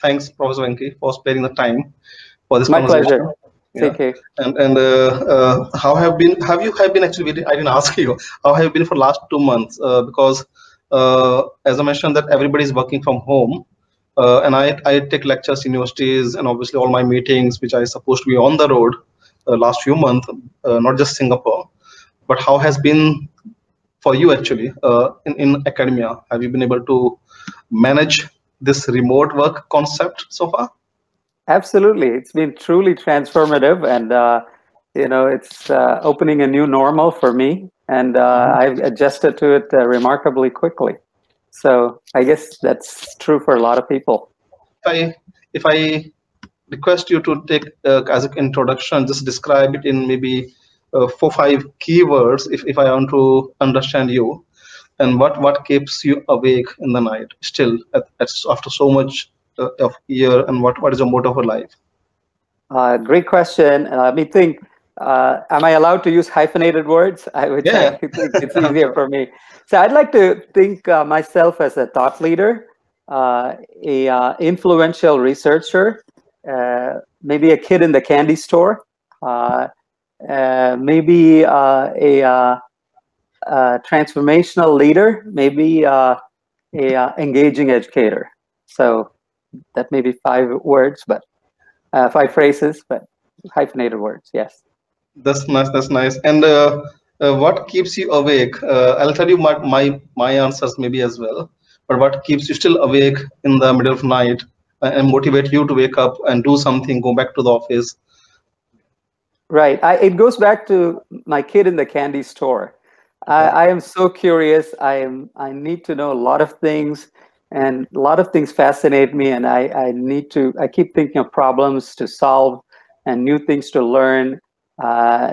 thanks, Professor Venki, for sparing the time for this My conversation. pleasure. Yeah. Take care. And how have been actually? I didn't ask you. How have you been for last 2 months? Because as I mentioned, that everybody is working from home, and I take lectures in universities, and obviously all my meetings, which I supposed to be on the road last few months, not just Singapore. But how has been for you actually in academia? Have you been able to manage this remote work concept so far? Absolutely. It's been truly transformative, and it's opening a new normal for me, and I've adjusted to it remarkably quickly. So I guess that's true for a lot of people. If I request you to take as an introduction, just describe it in maybe 4 5 keywords if I want to understand you, and what keeps you awake in the night still after so much of year, and what is your motto for life? Great question. Let me think. Am I allowed to use hyphenated words? Which I Yeah. think it's easier for me. So I'd like to think myself as a thought leader, a influential researcher, maybe a kid in the candy store, maybe a transformational leader, maybe a engaging educator. So that may be 5 words, but 5 phrases, but hyphenated words. Yes. That's nice. That's nice. And what keeps you awake? I'll tell you my answers maybe as well. But what keeps you still awake in the middle of night and motivate you to wake up and do something, go back to the office? Right. It goes back to my kid in the candy store. I am so curious. I need to know a lot of things, and a lot of things fascinate me. And I keep thinking of problems to solve and new things to learn,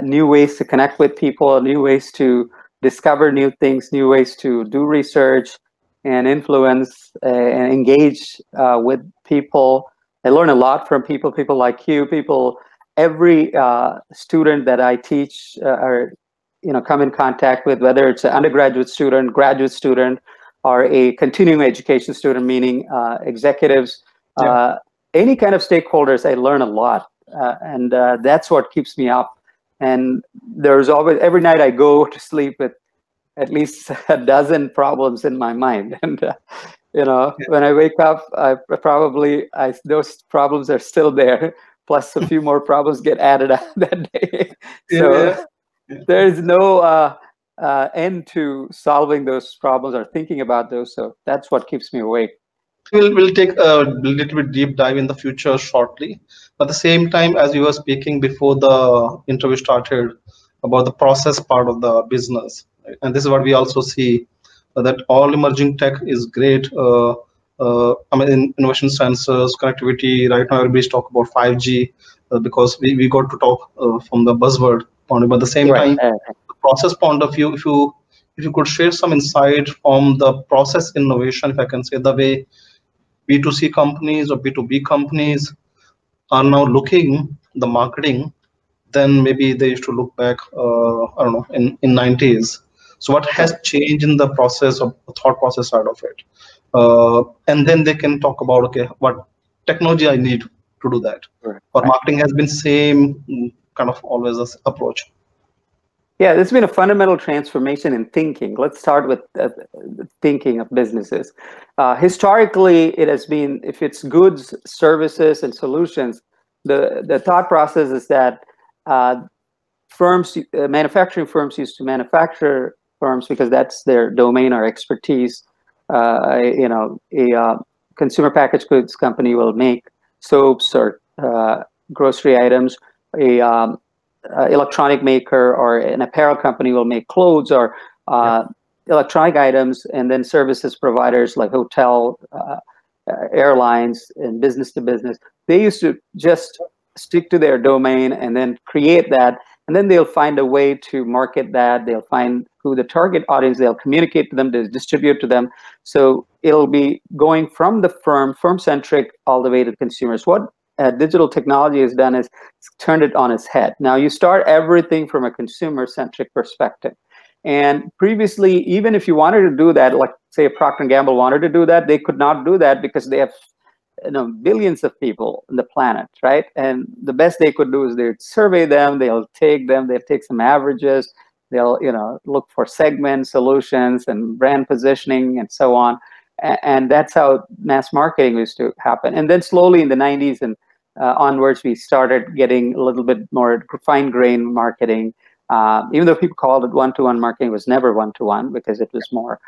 new ways to connect with people, new ways to discover new things, new ways to do research and influence and engage with people. I learn a lot from people like you, every student that I teach or come in contact with, whether it's an undergraduate student, graduate student, or a continuing education student, meaning executives, any kind of stakeholders, I learn a lot, and that's what keeps me up. And there's always, every night I go to sleep with at least a dozen problems in my mind, and when I wake up, those problems are still there. Plus, a few more problems get added up that day. So there is no end to solving those problems or thinking about those. So that's what keeps me awake. We'll take a little bit deep dive in the future shortly. At the same time, as you were speaking before the interview started about the process part of the business, right? And this is what we also see that all emerging tech is great. I mean, innovation sensors, connectivity. Right now, everybody's talking about 5G because we got to talk from the buzzword point of view. But at the same time, the process point of view, if you could share some insight from the process innovation, if I can say, the way B2C companies or B2B companies are now looking the marketing, then maybe they used to look back, I don't know, in 90s. So what has changed in the process of the thought process side of it? And then they can talk about, okay, what technology I need to do that. Or marketing has been same kind of always this approach. Yeah, there's been a fundamental transformation in thinking. Let's start with thinking of businesses. Historically, it has been, if it's goods, services, and solutions, the thought process is that manufacturing firms used to manufacture firms because that's their domain or expertise. A consumer packaged goods company will make soaps or grocery items. Electronic maker or an apparel company will make clothes or electronic items, and then services providers like hotel, airlines, and business to business, they used to just stick to their domain and then create that, and then they'll find a way to market that. They'll find who the target audience, they'll communicate to them, to distribute to them. So it'll be going from the firm-centric all the way to consumers. What digital technology has done is turned it on its head. Now you start everything from a consumer-centric perspective. And previously, even if you wanted to do that, like say a Procter & Gamble wanted to do that, they could not do that because they have billions of people on the planet, right? And the best they could do is they'd survey them, they'll take some averages, they'll look for segment solutions and brand positioning and so on. And that's how mass marketing used to happen. And then slowly in the 90s and onwards, we started getting a little bit more fine-grained marketing. Even though people called it one-to-one marketing, it was never one-to-one because it was more,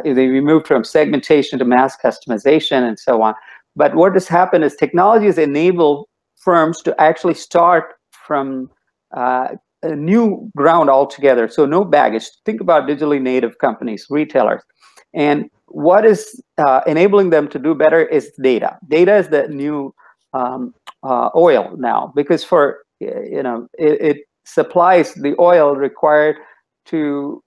we moved from segmentation to mass customization and so on. But what has happened is technology has enabled firms to actually start from a new ground altogether. So no baggage. Think about digitally native companies, retailers. And what is enabling them to do better is data. Data is the new oil now, because it supplies the oil required to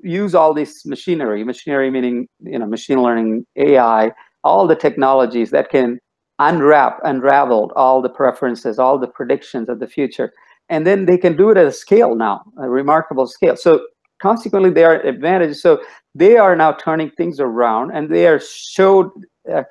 use all this machinery meaning machine learning, AI, all the technologies that can unravel all the preferences, all the predictions of the future. And then they can do it at a scale now, a remarkable scale. So consequently, there are advantages. So they are now turning things around, and they are showed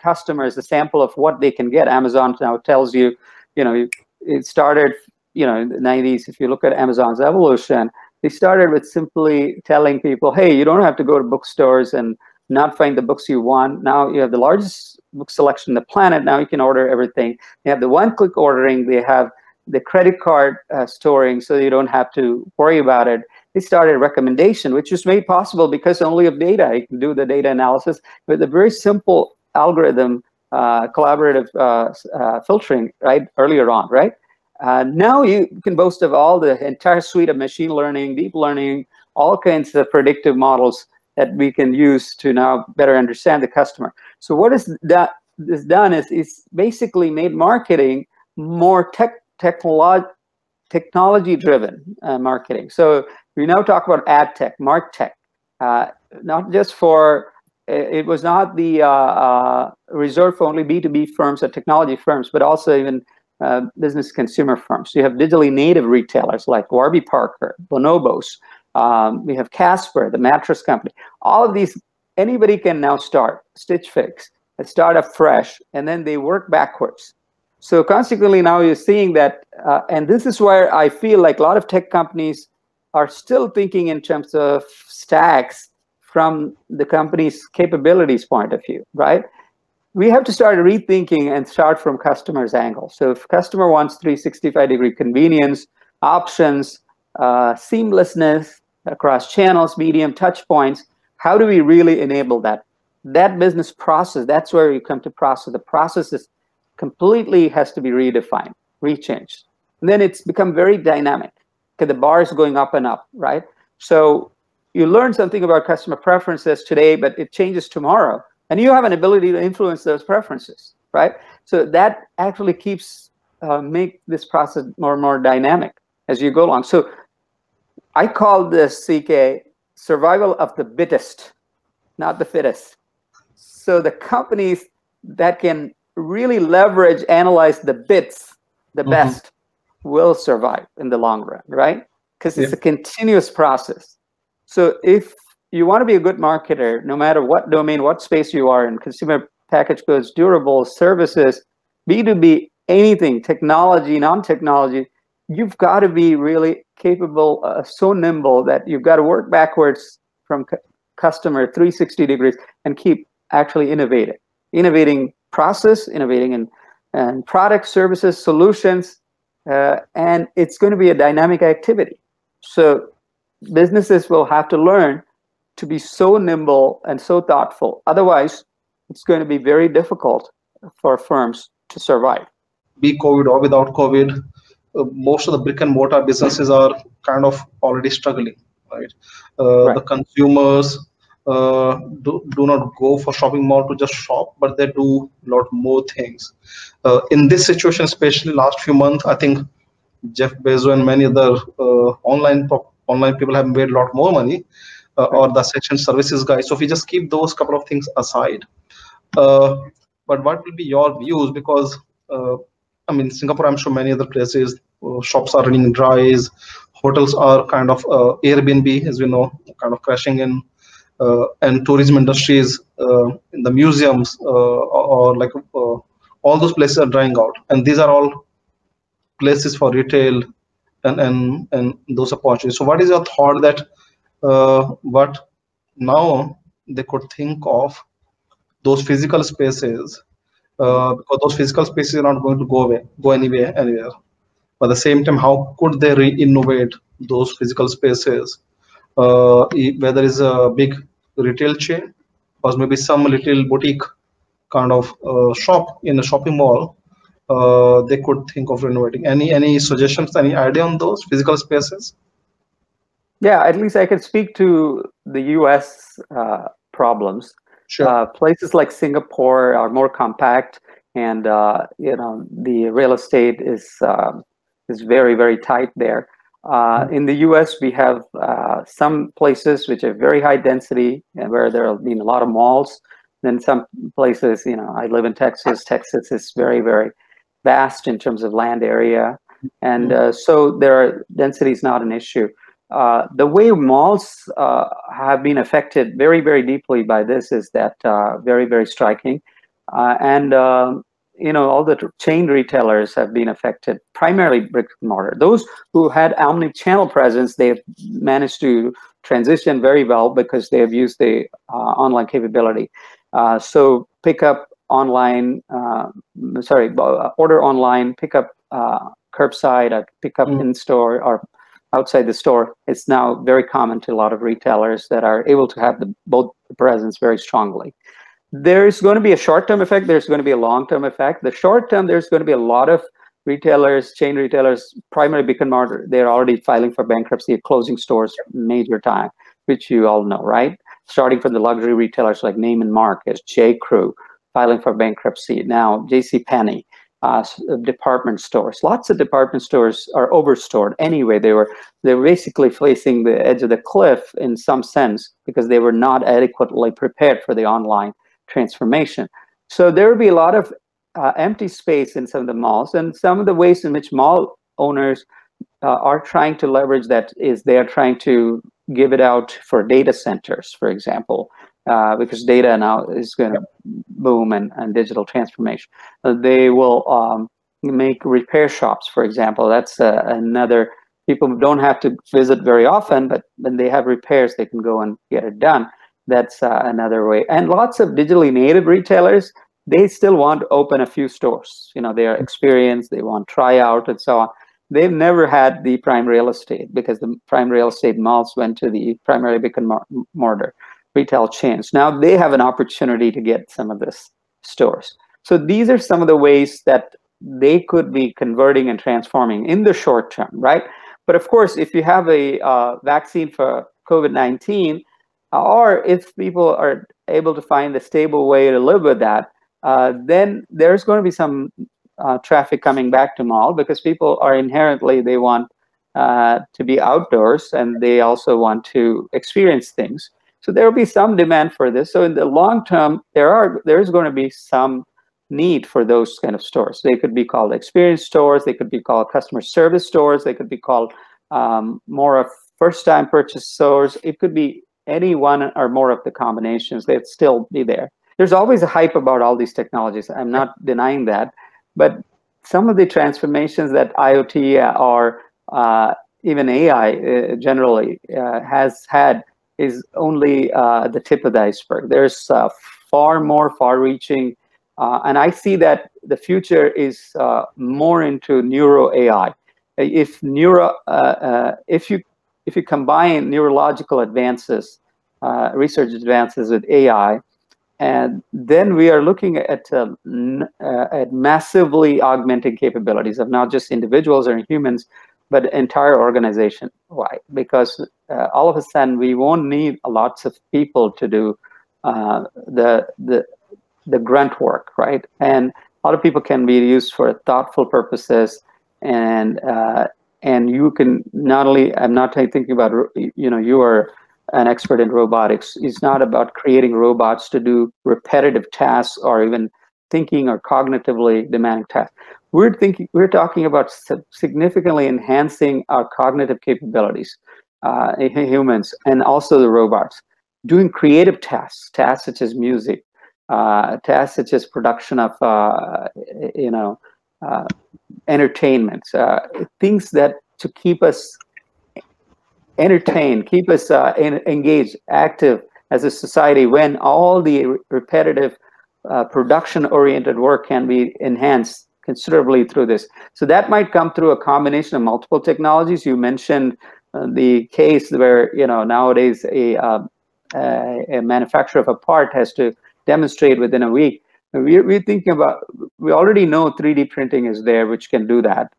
customers a sample of what they can get. Amazon now tells you, it started, in the 90s. If you look at Amazon's evolution, they started with simply telling people, hey, you don't have to go to bookstores and not find the books you want. Now you have the largest book selection on the planet. Now you can order everything. They have the one-click ordering. They have the credit card storing, so you don't have to worry about it. They started recommendation, which was made possible because only of data. You can do the data analysis with a very simple algorithm, collaborative filtering, right, earlier on, right? Now you can boast of all the entire suite of machine learning, deep learning, all kinds of predictive models that we can use to now better understand the customer. So what is that is done is it's basically made marketing more technology-driven marketing. So we now talk about ad tech, mark tech, not just for, it was not the reserved for only B2B firms or technology firms, but also even business consumer firms. So you have digitally native retailers like Warby Parker, Bonobos. We have Casper, the mattress company. All of these, anybody can now start Stitch Fix, start afresh, and then they work backwards. So consequently, now you're seeing that, and this is where I feel like a lot of tech companies are still thinking in terms of stacks from the company's capabilities point of view, right? We have to start rethinking and start from customer's angle. So if customer wants 365-degree convenience, options, seamlessness across channels, medium, touch points, how do we really enable that? That business process, that's where you come to process. The process is completely has to be redefined, rechanged. And then it's become very dynamic because the bar is going up and up, right? So you learn something about customer preferences today, but it changes tomorrow. And you have an ability to influence those preferences, right? So that actually keeps, make this process more and more dynamic as you go along. So I call this, CK, survival of the bittest, not the fittest. So the companies that can really leverage, analyze the bits, the best, will survive in the long run, right? Because it's a continuous process. So if you want to be a good marketer, no matter what domain, what space you are in, consumer packaged goods, durables, services, B2B, anything, technology, non-technology, you've got to be really capable, so nimble that you've got to work backwards from customer 360 degrees and keep actually innovating process, innovating in product, services, solutions, and it's going to be a dynamic activity. So businesses will have to learn to be so nimble and so thoughtful. Otherwise, it's going to be very difficult for firms to survive. Be COVID or without COVID, most of the brick and mortar businesses are kind of already struggling, right? The consumers do not go for shopping mall to just shop, but they do a lot more things. In this situation, especially last few months, I think Jeff Bezos and many other online people have made a lot more money, or the section services guys. So if we just keep those couple of things aside, but what will be your views? Because I mean, Singapore, I'm sure many other places, shops are running dry, hotels are kind of Airbnb, as we know, kind of crashing in, and tourism industries in the museums or like all those places are drying out, and these are all places for retail and those opportunities. So what is your thought that what now they could think of those physical spaces, because those physical spaces are not going to go anywhere. But at the same time, how could they re-innovate those physical spaces? Whether it's a big retail chain or maybe some little boutique kind of shop in a shopping mall, they could think of renovating. Any suggestions, any idea on those physical spaces? Yeah, at least I can speak to the US problems. Sure. Places like Singapore are more compact, and the real estate is very, very tight there. In the US, we have some places which are very high density and where there have been a lot of malls. Then some places, I live in Texas. Texas is very, very vast in terms of land area. And so density is not an issue. The way malls have been affected very, very deeply by this is that very, very striking. All the chain retailers have been affected, primarily brick and mortar. Those who had omni-channel presence, they've managed to transition very well because they have used the online capability. So pick up online, order online, pick up curbside, pick up in store or outside the store. It's now very common to a lot of retailers that are able to have both presence very strongly. There's going to be a short-term effect. There's going to be a long-term effect. The short-term, there's going to be a lot of retailers, chain retailers, primary brick and mortar. They're already filing for bankruptcy, closing stores major time, which you all know, right? Starting from the luxury retailers like Neiman Marcus, J. Crew, filing for bankruptcy. Now, JCPenney, department stores. Lots of department stores are overstored. Anyway, they're basically facing the edge of the cliff in some sense because they were not adequately prepared for the online transformation. So there will be a lot of empty space in some of the malls, and some of the ways in which mall owners are trying to leverage that is they are trying to give it out for data centers, for example, because data now is going to boom and digital transformation. They will make repair shops, for example. That's another, people don't have to visit very often, but when they have repairs, they can go and get it done. That's another way. And lots of digitally native retailers, they still want to open a few stores. They are experienced, they want try out and so on. They've never had the prime real estate because the prime real estate malls went to the primary brick and mortar retail chains. Now they have an opportunity to get some of this stores. So these are some of the ways that they could be converting and transforming in the short term, right? But of course, if you have a vaccine for COVID-19, or if people are able to find a stable way to live with that, then there's going to be some traffic coming back to mall because people are inherently, they want to be outdoors and they also want to experience things. So there will be some demand for this. So in the long term, there's going to be some need for those kind of stores. They could be called experience stores. They could be called customer service stores. They could be called more of first-time purchase stores. It could be any one or more of the combinations. They'd still be there. There's always a hype about all these technologies. I'm not denying that. But some of the transformations that IoT or even AI generally has had is only the tip of the iceberg. There's far more far-reaching, and I see that the future is more into neuro AI. If you combine neurological advances, research advances with AI, and then we are looking at massively augmenting capabilities of not just individuals or humans, but entire organization. Why? Because all of a sudden we won't need lots of people to do the grunt work, right? And a lot of people can be used for thoughtful purposes, and you can not only, I'm not thinking about, you are an expert in robotics. It's not about creating robots to do repetitive tasks or even thinking or cognitively demanding tasks. We're talking about significantly enhancing our cognitive capabilities, humans, and also the robots, doing creative tasks such as music, tasks such as production of, entertainment, things that to keep us entertained, keep us engaged, active as a society, when all the repetitive production-oriented work can be enhanced considerably through this. So that might come through a combination of multiple technologies. You mentioned the case where nowadays a manufacturer of a part has to demonstrate within a week. We're thinking about, we already know 3D printing is there, which can do that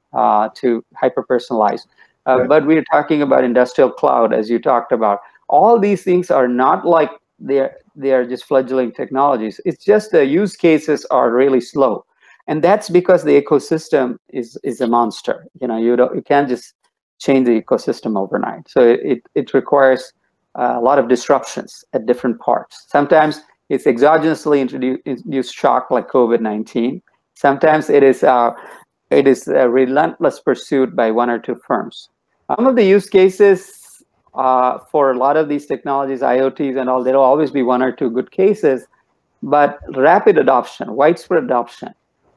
to hyper-personalize. Right. But we're talking about industrial cloud, as you talked about. All these things are not like they are just fledgling technologies. It's just the use cases are really slow. And that's because the ecosystem is a monster. You can't just change the ecosystem overnight. So it requires a lot of disruptions at different parts. Sometimes it's exogenously induced shock like COVID-19. Sometimes it is a relentless pursuit by one or two firms. Some of the use cases for a lot of these technologies, IoTs and all, there will always be one or two good cases, but rapid adoption, widespread adoption.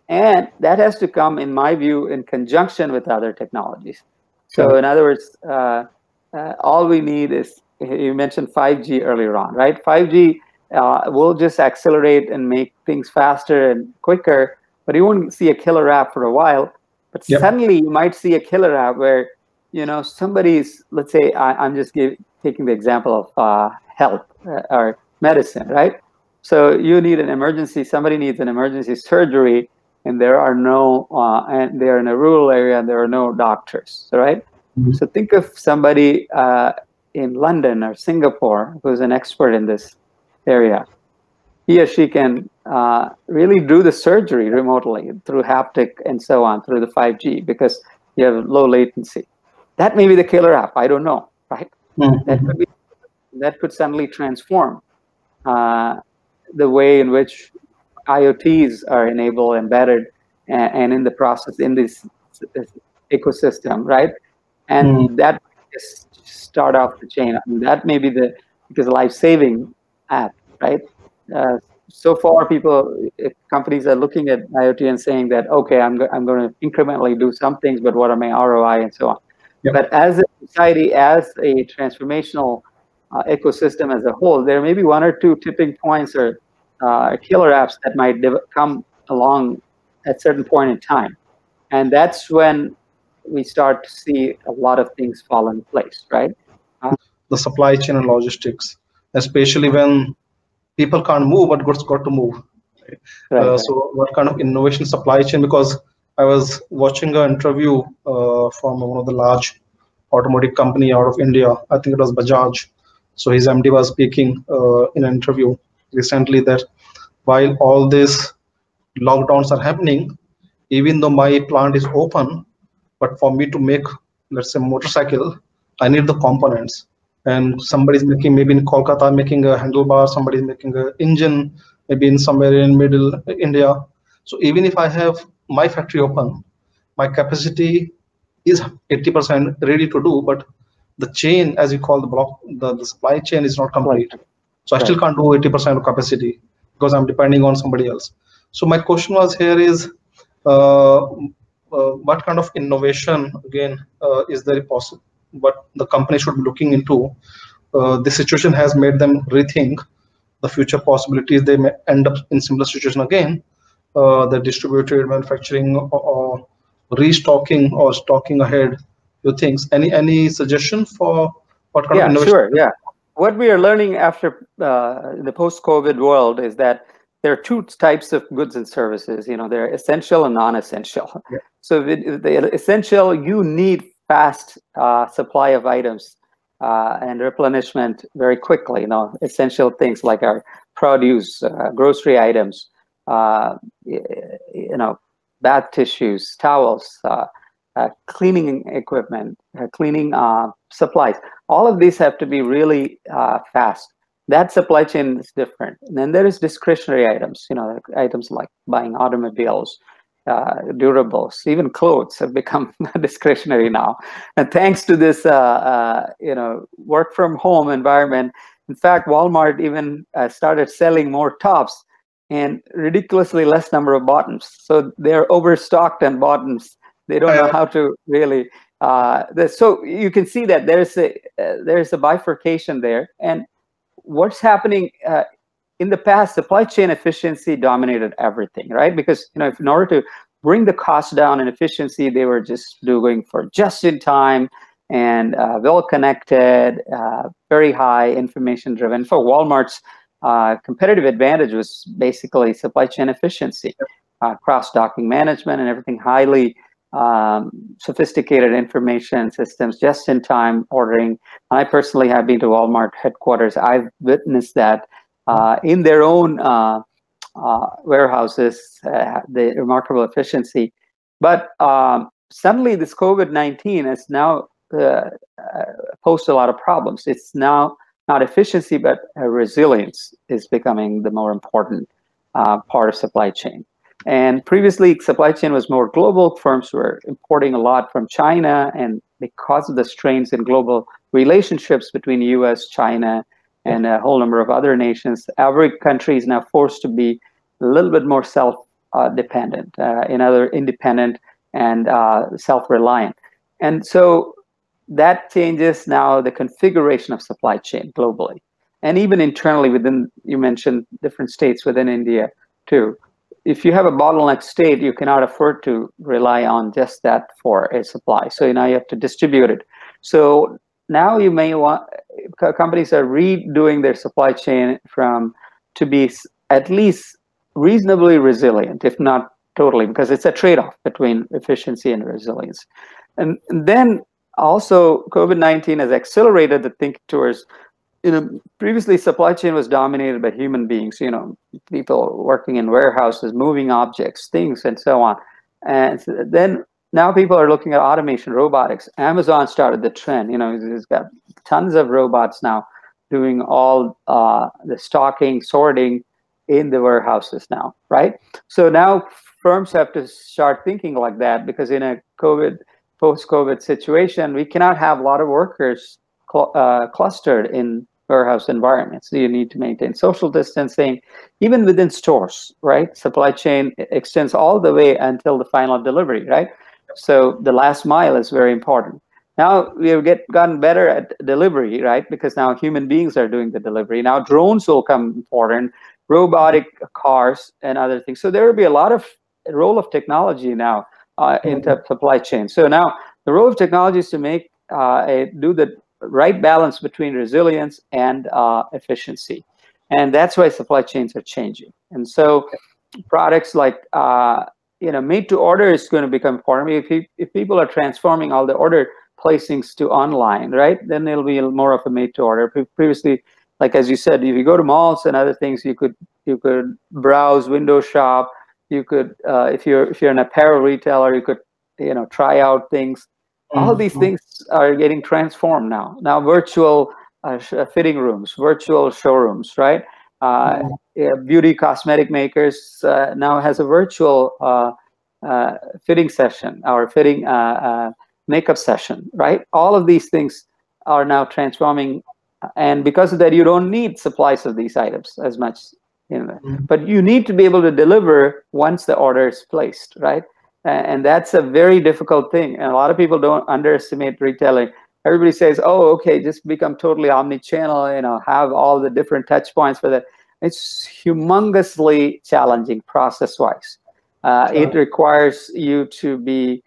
And that has to come, in my view, in conjunction with other technologies. So in other words, all we need is, you mentioned 5G earlier on, right? 5G will just accelerate and make things faster and quicker, but you won't see a killer app for a while. But suddenly you might see a killer app where, somebody's, let's say, I'm just taking the example of health or medicine, right? So you need an emergency, somebody needs an emergency surgery, and there are no, and they're in a rural area and there are no doctors, right? Mm-hmm. So think of somebody in London or Singapore who's an expert in this area. He or she can really do the surgery remotely through haptic and so on, through the 5G, because you have low latency. That may be the killer app, I don't know, right? Mm-hmm. That could suddenly transform the way in which IoTs are enabled, embedded, and in the process in this ecosystem, right? And that just start off the chain. I mean, that may be the life-saving app, right? So far, companies are looking at IoT and saying that, okay, I'm going to incrementally do some things, but what are my ROI and so on. Yep. But as a society, as a transformational ecosystem as a whole, there may be one or two tipping points or killer apps that might come along at a certain point in time. And that's when we start to see a lot of things fall in place, right? The supply chain and logistics, especially when people can't move, but goods got to move. Right? So what kind of innovation supply chain? Because I was watching an interview from one of the large automotive company out of India. I think it was Bajaj. So his MD was speaking in an interview recently that while all these lockdowns are happening, even though my plant is open, but for me to make, let's say, motorcycle, I need the components. And somebody's making, maybe in Kolkata, making a handlebar, somebody's making an engine, maybe in somewhere in middle India. So even if I have my factory open, my capacity is 80% ready to do, but the chain, as you call the block, the supply chain is not complete. So I still can't do 80% of capacity because I'm depending on somebody else. So my question was here is, what kind of innovation, again, is there possible? What the company should be looking into? The situation has made them rethink the future possibilities. They may end up in similar situation again. The distributed manufacturing or restocking or stocking ahead. Few things. Any suggestion for what kind of innovation? Sure. Yeah. What we are learning after the post-COVID world is that there are two types of goods and services. They're essential and non-essential. Yeah. So the essential, you need fast supply of items and replenishment very quickly. Essential things like our produce, grocery items, bath tissues, towels, cleaning equipment, cleaning supplies. All of these have to be really fast. That supply chain is different. And then there is discretionary items, items like buying automobiles, durables, even clothes have become discretionary now. And thanks to this, work from home environment, in fact, Walmart even started selling more tops and ridiculously less number of bottoms. So they're overstocked on bottoms. They don't know how to really. So you can see that there's a bifurcation there. And what's happening in the past, supply chain efficiency dominated everything, right? Because if in order to bring the cost down and efficiency, they were just doing for just in time and well connected, very high information driven. For Walmart's competitive advantage was basically supply chain efficiency, cross-docking management and everything, highly sophisticated information systems, just-in-time ordering. I personally have been to Walmart headquarters. I've witnessed that in their own warehouses, the remarkable efficiency. But suddenly this COVID-19 has now posed a lot of problems. It's now not efficiency, but resilience is becoming the more important part of supply chain. And previously, supply chain was more global. Firms were importing a lot from China, and because of the strains in global relationships between US, China, and a whole number of other nations, every country is now forced to be a little bit more self-dependent, independent and self-reliant. And so that changes now the configuration of supply chain globally. And even internally within, you mentioned different states within India too. If you have a bottleneck state, you cannot afford to rely on just that for a supply. So now you have to distribute it. So now you may want, companies are redoing their supply chain to be at least reasonably resilient, if not totally, because it's a trade-off between efficiency and resilience. And then also COVID-19 has accelerated the thinking towards, previously supply chain was dominated by human beings, people working in warehouses, moving objects, things, and so on. And then now people are looking at automation, robotics. Amazon started the trend. It's got tons of robots now doing all the stocking, sorting in the warehouses now, right? So now firms have to start thinking like that, because in a post-COVID situation, we cannot have a lot of workers clustered in warehouse environments. So you need to maintain social distancing, even within stores, right? Supply chain extends all the way until the final delivery, right? So the last mile is very important. Now we have gotten better at delivery, right? Because now human beings are doing the delivery. Now drones will come important, robotic cars and other things. So there will be a lot of role of technology now into supply chain. So now the role of technology is to make do the right balance between resilience and efficiency. And that's why supply chains are changing. And so products like made to order is going to become important. If people are transforming all the order placings to online, right, then it'll be more of a made to order. Previously, like as you said, if you go to malls and other things, you could browse, window shop. You could, if you're an apparel retailer, you could try out things. All these things are getting transformed now. Now virtual fitting rooms, virtual showrooms, right? Beauty cosmetic makers now has a virtual fitting session or fitting makeup session, right? All of these things are now transforming, and because of that, you don't need supplies of these items as much. But you need to be able to deliver once the order is placed, right? And that's a very difficult thing. And a lot of people don't underestimate retailing. Everybody says, oh, okay, just become totally omni-channel, have all the different touch points for that. It's humongously challenging process-wise. It requires you to be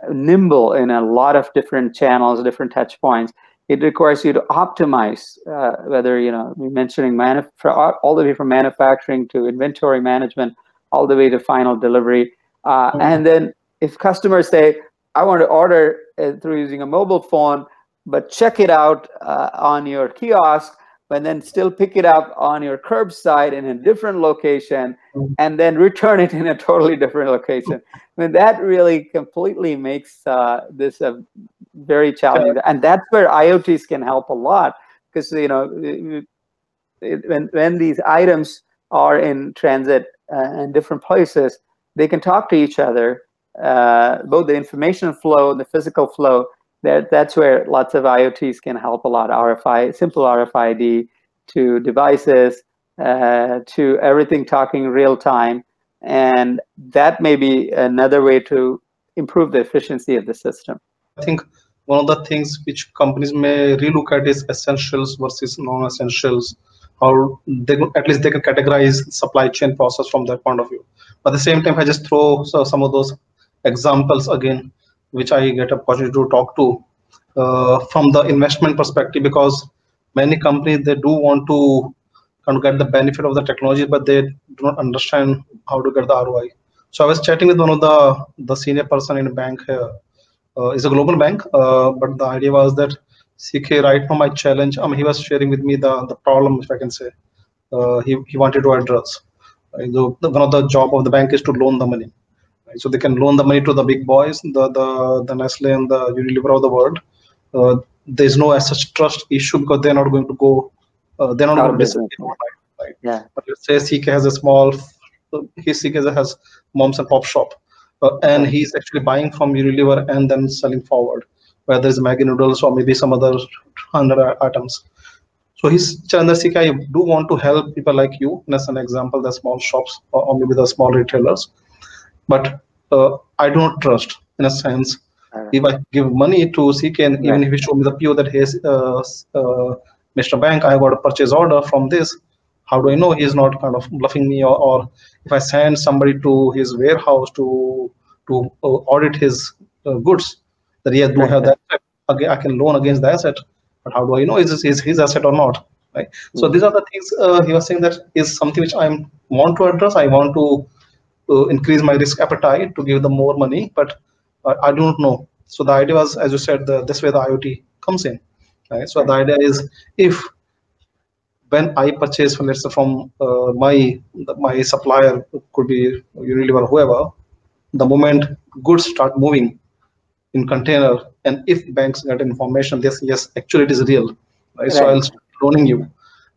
nimble in a lot of different channels, different touch points. It requires you to optimize, whether, we're mentioning all the way from manufacturing to inventory management, all the way to final delivery. And then if customers say, I want to order through using a mobile phone, but check it out on your kiosk, but then still pick it up on your curbside in a different location, and then return it in a totally different location. I mean, that really completely makes this a very challenging. And that's where IoTs can help a lot, because when these items are in transit in different places, they can talk to each other, both the information flow and the physical flow. That's where lots of IoTs can help a lot. Simple RFID to devices, to everything talking real time. And that may be another way to improve the efficiency of the system. I think one of the things which companies may relook at is essentials versus non-essentials. How they at least they can categorize supply chain process from that point of view. But at the same time, I just throw some of those examples again, which I get a opportunity to talk to from the investment perspective, because many companies they do want to kind of get the benefit of the technology, but they do not understand how to get the ROI. So I was chatting with one of the senior person in a bank here. It's a global bank, but the idea was that CK right now my challenge. He was sharing with me the problem, if I can say. He wanted to address. One of the job of the bank is to loan the money, right? So they can loan the money to the big boys, the Nestle and the Unilever of the world. There's no as such trust issue because they're not going to go. They're not going to disappear overnight, right? Yeah. But let's say CK has a small. His CK has moms and pop shop. And he's actually buying from Unilever and then selling forward, whether it's Maggi noodles or maybe some other 100 items. So he's Chandra I do want to help people like you, as an example, the small shops or maybe the small retailers. But I do not trust, in a sense, if I give money to CK and even if he show me the PO that he's Mr. Bank, I got a purchase order from this. How do I know he's not kind of bluffing me? Or if I send somebody to his warehouse to audit his goods, that he do have that, again, I can loan against the asset. But how do I know is his asset or not? Right. So these are the things he was saying that is something which I want to address. I want to increase my risk appetite to give them more money, but I do not know. So the idea was, as you said, this way the IoT comes in. Right. So the idea is if when I purchase, let's say from my supplier, could be Unilever or whoever, the moment goods start moving in container, and if banks get information, yes, actually it is real, right? So I'll start loaning you,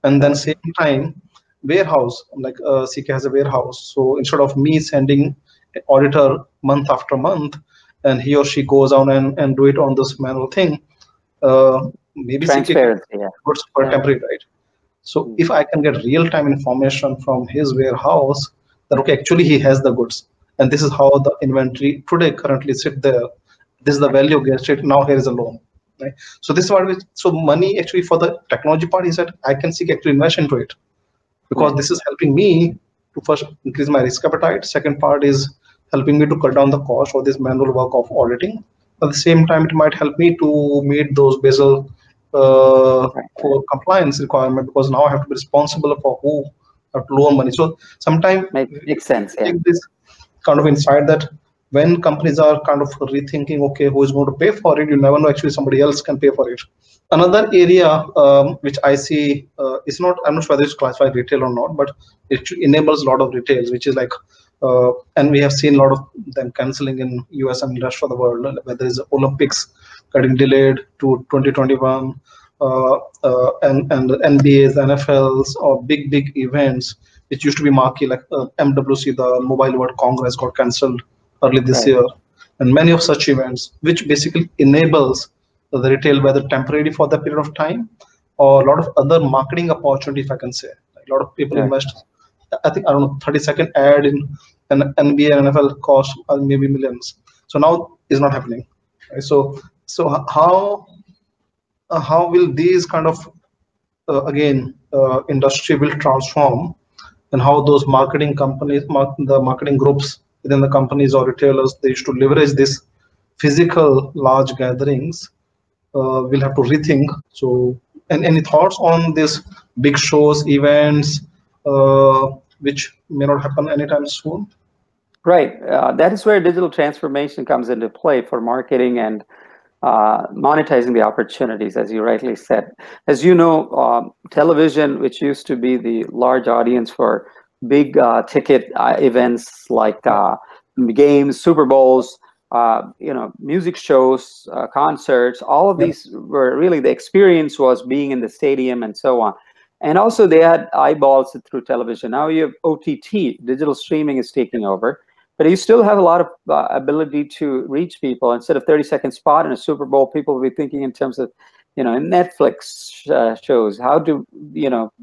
and then same time, warehouse, like CK has a warehouse. So instead of me sending an auditor month after month, and he or she goes on and do it on this manual thing, maybe transparency, CK goods for temporary, right? So if I can get real-time information from his warehouse that okay, actually he has the goods, and this is how the inventory today currently sit there. This is the value gets it. Now here is a loan, right? So this is what so money actually for the technology part is that I can seek actually invest into it, because this is helping me to first increase my risk appetite. Second part is helping me to cut down the cost of this manual work of auditing. At the same time, it might help me to meet those Basel for compliance requirement, because now I have to be responsible for who have to loan money. So sometimes makes sense. Yeah. Take this kind of insight that when companies are kind of rethinking, okay, who is going to pay for it, you never know, actually somebody else can pay for it. Another area which I see is not, I'm not sure whether it's classified retail or not, but it enables a lot of retails, which is like, and we have seen a lot of them canceling in US and the rest of the world, whether it's Olympics getting delayed to 2021, and NBAs, NFLs, or big events, which used to be marquee, like MWC, the Mobile World Congress, got cancelled early this year, and many of such events, which basically enables the retail, whether temporarily for that period of time, or a lot of other marketing opportunity, if I can say. Like a lot of people invest, I think, I don't know, 30-second ad in an NBA and NFL cost maybe millions. So now is not happening. Right? So how will these kind of industry will transform, and how those marketing companies, the marketing groups within the companies or retailers, they used to leverage this physical large gatherings, will have to rethink. So, and any thoughts on this big shows, events, which may not happen anytime soon? Right. That is where digital transformation comes into play for marketing and monetizing the opportunities, as you rightly said. As you know, television, which used to be the large audience for big ticket events like games, Super Bowls, music shows, concerts, all of these were really, the experience was being in the stadium and so on. And also they had eyeballs through television. Now you have OTT, digital streaming is taking over. But you still have a lot of ability to reach people. Instead of 30-second spot in a Super Bowl, people will be thinking in terms of Netflix shows, how to,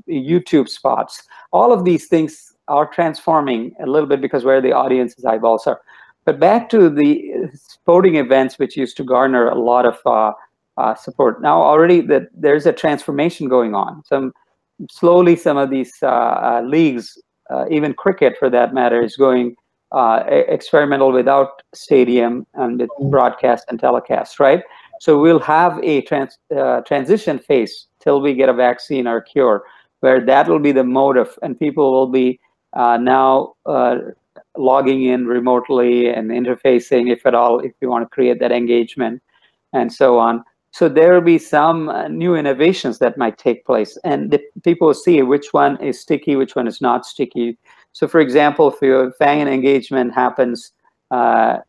YouTube spots. All of these things are transforming a little bit because where the audience's eyeballs are. But back to the sporting events, which used to garner a lot of support. Now already there's a transformation going on. Slowly some of these leagues, even cricket for that matter, is going experimental without stadium and with broadcast and telecast, right? So we'll have a transition phase till we get a vaccine or a cure, where that will be the mode of, and people will be now logging in remotely and interfacing, if at all, if you want to create that engagement and so on. So there will be some new innovations that might take place, and people will see which one is sticky, which one is not sticky. So for example, if your fan engagement happens,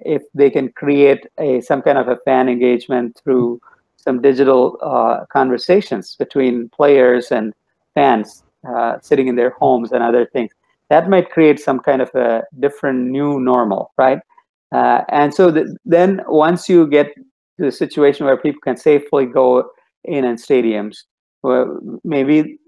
if they can create some kind of a fan engagement through some digital conversations between players and fans sitting in their homes and other things, that might create some kind of a different new normal, right? And so then once you get to the situation where people can safely go in stadiums, well, maybe,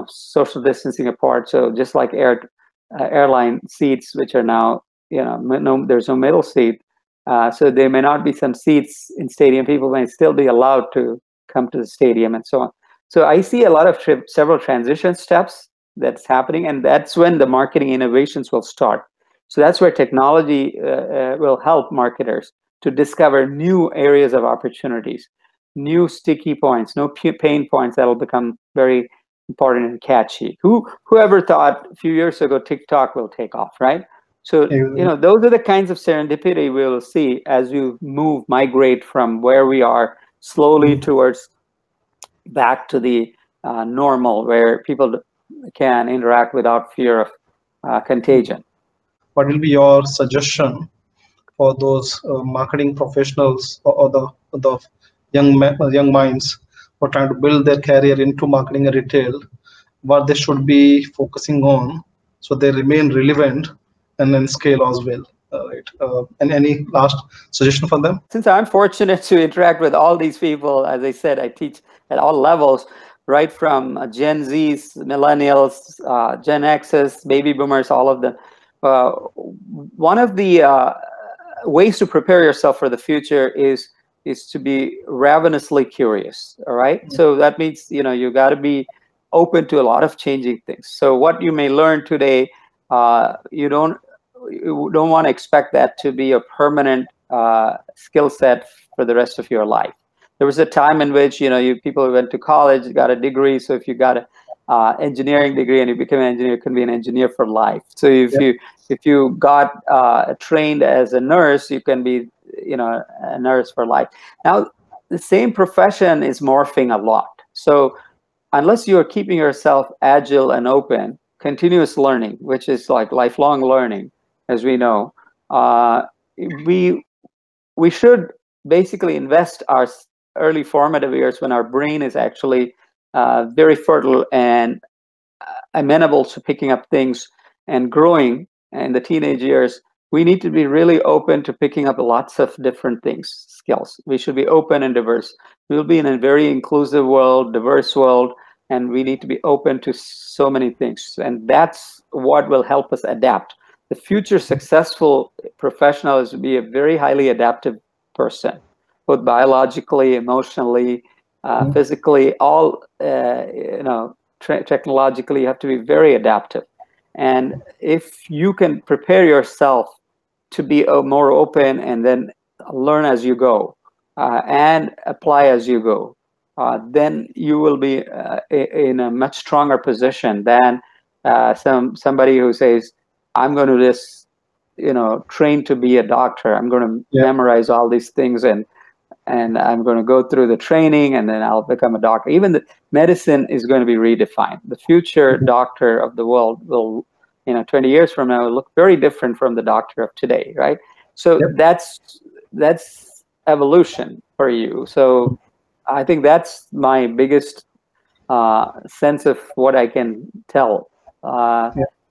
social distancing apart. So just like airline seats, which are now, there's no middle seat. So there may not be some seats in stadium. People may still be allowed to come to the stadium and so on. So I see a lot of several transition steps that's happening, and that's when the marketing innovations will start. So that's where technology will help marketers to discover new areas of opportunities, new sticky points, no pain points that'll become very important and catchy. Whoever thought a few years ago TikTok will take off, right? So those are the kinds of serendipity we will see as you migrate from where we are slowly towards back to the normal, where people can interact without fear of contagion. What will be your suggestion for those marketing professionals or the young minds who are trying to build their career into marketing and retail, what they should be focusing on so they remain relevant and then scale as well? Right. And any last suggestion for them? Since I'm fortunate to interact with all these people, as I said, I teach at all levels, right from Gen Zs, millennials, Gen Xs, baby boomers, all of them. One of the ways to prepare yourself for the future is to be ravenously curious. All right. So that means, you got to be open to a lot of changing things. So what you may learn today, you don't want to expect that to be a permanent skill set for the rest of your life. There was a time in which, people who went to college, got a degree. So if you got a engineering degree and you became an engineer, you can be an engineer for life. So if you got trained as a nurse, you can be, a nurse for life. Now, the same profession is morphing a lot. So unless you are keeping yourself agile and open, continuous learning, which is like lifelong learning, as we know, we should basically invest our early formative years when our brain is actually very fertile and amenable to picking up things and growing in the teenage years. We need to be really open to picking up lots of different things, skills. We should be open and diverse. We'll be in a very inclusive world, diverse world, and we need to be open to so many things. And that's what will help us adapt. The future successful professional is to be a very highly adaptive person, both biologically, emotionally, physically, all, technologically. You have to be very adaptive. And if you can prepare yourself to be more open and then learn as you go and apply as you go, then you will be in a much stronger position than somebody who says, I'm going to just, train to be a doctor. I'm going to memorize all these things and I'm going to go through the training and then I'll become a doctor. Even the medicine is going to be redefined. The future doctor of the world will, 20 years from now, will look very different from the doctor of today, right? So that's evolution for you. So I think that's my biggest sense of what I can tell,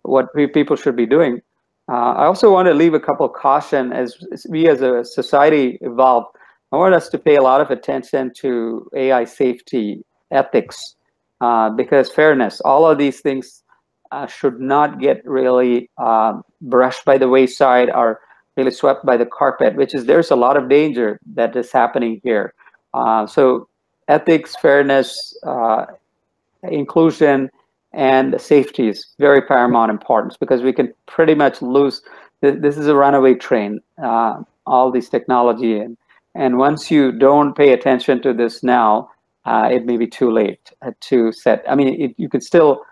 what people should be doing. I also want to leave a couple of caution as we as a society evolve. I want us to pay a lot of attention to AI safety, ethics, because fairness, all of these things should not get really brushed by the wayside or really swept by the carpet, there's a lot of danger that is happening here. So ethics, fairness, inclusion, and safety is very paramount importance, because we can pretty much lose. This is a runaway train, all this technology. And once you don't pay attention to this now, it may be too late to set. I mean, you could still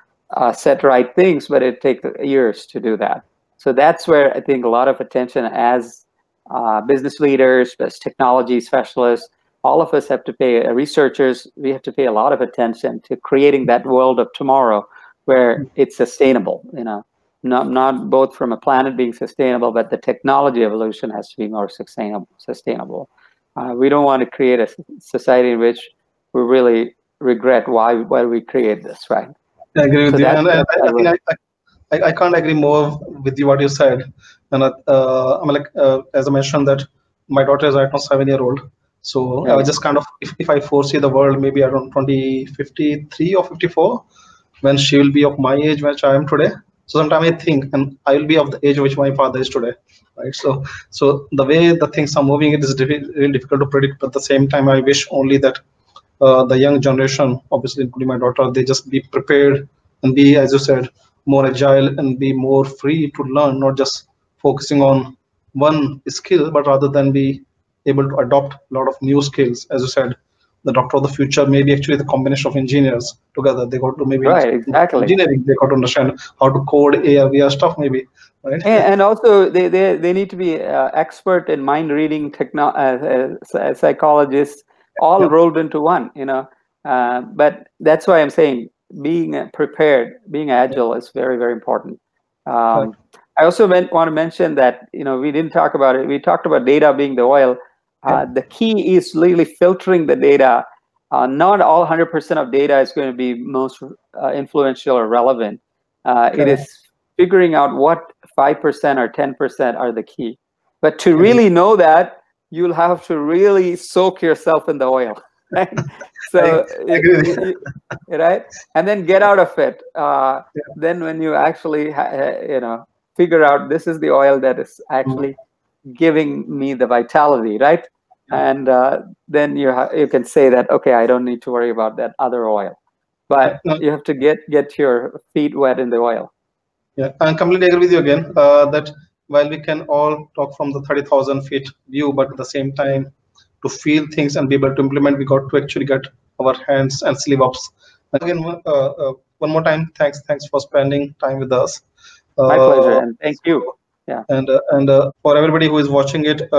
set right things, but it takes years to do that. So that's where I think a lot of attention as business leaders, as technology specialists, all of us have to pay, researchers, we have to pay a lot of attention to creating that world of tomorrow where it's sustainable, not both from a planet being sustainable, but the technology evolution has to be more sustainable. We don't want to create a society in which we really regret why we create this, right? I agree with you, and I can't agree more with you what you said. And I mean, as I mentioned, that my daughter is right now 7-year-old. So I was just kind of, if I foresee the world maybe around 2053 or 54, when she will be of my age, which I am today. So sometimes I think, and I will be of the age which my father is today, right? So the way the things are moving, it is really difficult to predict. But at the same time, I wish only that the young generation, obviously including my daughter, they just be prepared and be, as you said, more agile and be more free to learn, not just focusing on one skill, but rather than be able to adopt a lot of new skills. As you said, the doctor of the future may be actually the combination of engineers together. They got to maybe engineering, they got to understand how to code AR, VR stuff maybe, right? And also they need to be expert in mind reading psychologists, all rolled into one, but that's why I'm saying being prepared, being agile is very, very important. I also want to mention that, we didn't talk about it. We talked about data being the oil. The key is really filtering the data. Not all 100% of data is going to be most influential or relevant. It is figuring out what 5% or 10% are the key. But to really know that, you'll have to really soak yourself in the oil, right? So, right? And then get out of it. Then when you actually, figure out this is the oil that is actually giving me the vitality, right? And then you can say that, okay, I don't need to worry about that other oil. But you have to get your feet wet in the oil. Yeah, I completely agree with you again, that while we can all talk from the 30,000 feet view, but at the same time, to feel things and be able to implement, we got to actually get our hands and sleeve ups. Again, one more time, thanks for spending time with us. My pleasure, and thank you. Yeah. And for everybody who is watching it,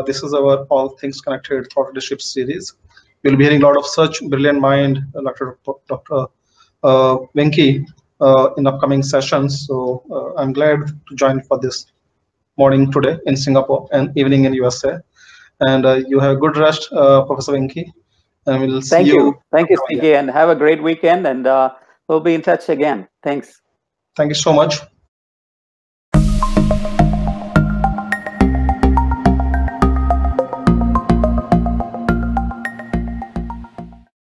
this is our All Things Connected Thought Leadership series. You'll be hearing a lot of such brilliant mind, Dr. Venki, in upcoming sessions. So I'm glad to join for this morning today in Singapore and evening in USA. And you have a good rest, Professor Venki. And we'll see you. Thank you, CK, and have a great weekend. And we'll be in touch again. Thanks. Thank you so much.